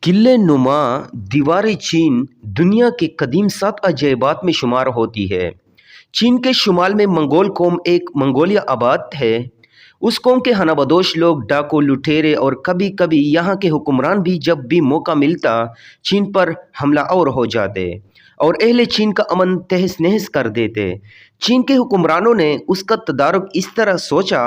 किले नुमा दीवारें चीन दुनिया के कदीम 7 अजैबात में शुमार होती है। चीन के शुमाल में मंगोल कौम एक मंगोलिया आबाद है। उस कौम के हनाबदोश लोग डाकू, लुटेरे और कभी कभी यहाँ के हुक्मरान भी जब भी मौका मिलता चीन पर हमला और हो जाते और अहले चीन का अमन तहस नहस कर देते। चीन के हुक्मरानों ने उसका तदारुक इस तरह सोचा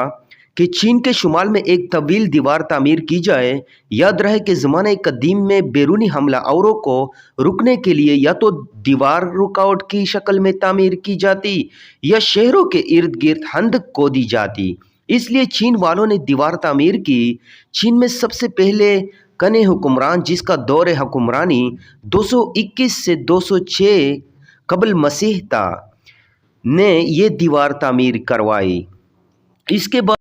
कि चीन के शुमाल में एक तवील दीवार तामीर की जाए। याद रहे कि ज़माने कदीम में बैरूनी हमला आवरों को रुकने के लिए या तो दीवार रुकावट की शक्ल में तामीर की जाती या शहरों के इर्द गिर्द हंदक खोदी जाती। इसलिए चीन वालों ने दीवार तामीर की। चीन में सबसे पहले कने हुक्मरान, जिसका दौर हुक्मरानी 221 से 206 कबल मसीह था, ने ये दीवार तामीर करवाई। इसके बाद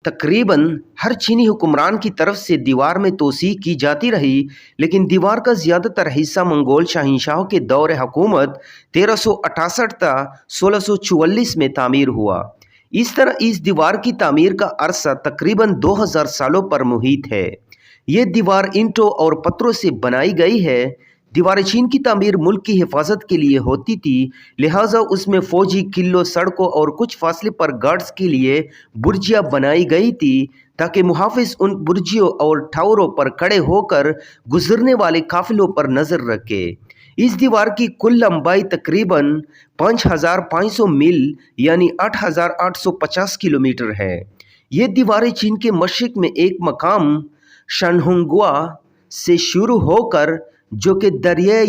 तकरीबन हर चीनी हुक्मरान की तरफ से दीवार में तोसी की जाती रही, लेकिन दीवार का ज़्यादातर हिस्सा मंगोल शहंशाहों के दौर हुकूमत 1368 था 1644 में तामीर हुआ। इस तरह इस दीवार की तामीर का अरसा तकरीबन 2000 सालों पर मुहित है। ये दीवार ईंटों और पत्थरों से बनाई गई है। दीवार चीन की तामीर मुल्क की हिफाजत के लिए होती थी, लिहाजा उसमें फौजी किलों, सड़कों और कुछ फासले पर गार्ड्स के लिए बुर्जियाँ बनाई गई थी ताकि मुहाफिज उन बुर्जियों और टावरों पर खड़े होकर गुजरने वाले काफिलों पर नज़र रखे। इस दीवार की कुल लंबाई तकरीबन 5500 मील यानी 8850 किलोमीटर है। ये दीवारें चीन के मशरिक में एक मकाम शनहुंगुआ से शुरू होकर, जो कि दरिया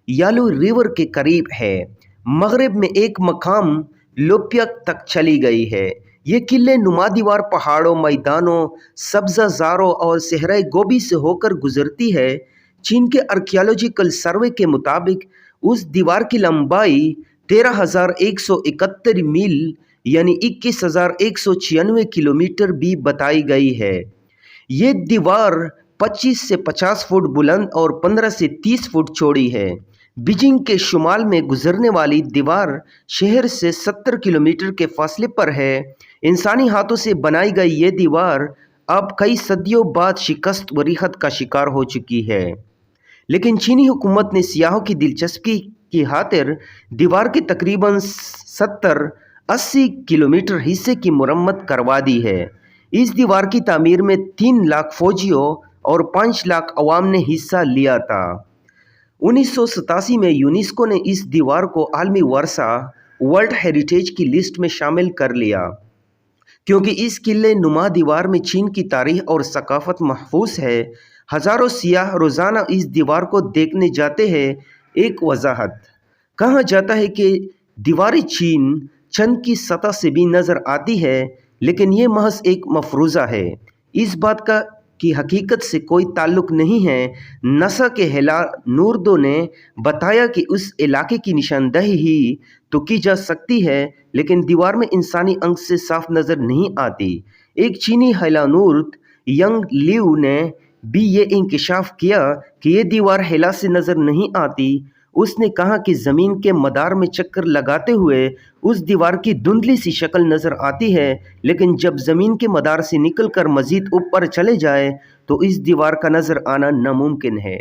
यालू रिवर के करीब है, मगरब में एक मकाम लोपियक तक चली गई है। ये किले नुमा दीवार पहाड़ों, मैदानों, सब्ज़ाज़ारों और सहराए गोबी से होकर गुजरती है। चीन के आर्कियोलॉजिकल सर्वे के मुताबिक उस दीवार की लंबाई 13,171 मील यानी 21,196 किलोमीटर भी बताई गई है। ये दीवार 25 से 50 फुट बुलंद और 15 से 30 फुट चौड़ी है। बीजिंग के शुमाल में गुजरने वाली दीवार शहर से 70 किलोमीटर के फासले पर है। इंसानी हाथों से बनाई गई ये दीवार अब कई सदियों बाद शिकस्त व रिखत का शिकार हो चुकी है, लेकिन चीनी हुकूमत ने सियाहों की दिलचस्पी की खातिर दीवार के तकरीबन 70-80 किलोमीटर हिस्से की मुरम्मत करवा दी है। इस दीवार की तामीर में 3 लाख फौजियों और 5 लाख अवाम ने हिस्सा लिया था। 1987 में यूनेस्को ने इस दीवार को आलमी वर्सा वर्ल्ड हेरिटेज की लिस्ट में शामिल कर लिया, क्योंकि इस किले नुमा दीवार में चीन की तारीख और सकाफत महफूज है। हज़ारों सियाह रोज़ाना इस दीवार को देखने जाते हैं। एक वजाहत कहा जाता है कि दीवारें चीन चंद की सतह से भी नज़र आती है, लेकिन ये महज एक मफरूज़ा है। इस बात की हकीकत से कोई ताल्लुक नहीं है। नसा के हेला नूरदो ने बताया कि उस इलाके की निशानदही ही तो की जा सकती है, लेकिन दीवार में इंसानी अंग से साफ नज़र नहीं आती। एक चीनी हेलानूर्द यंग लिऊ ने भी ये इंकशाफ किया कि ये दीवार हेला से नज़र नहीं आती। उसने कहा कि ज़मीन के मदार में चक्कर लगाते हुए उस दीवार की धुंधली सी शक्ल नज़र आती है, लेकिन जब ज़मीन के मदार से निकलकर मज़ीद ऊपर चले जाए तो इस दीवार का नज़र आना नामुमकिन है।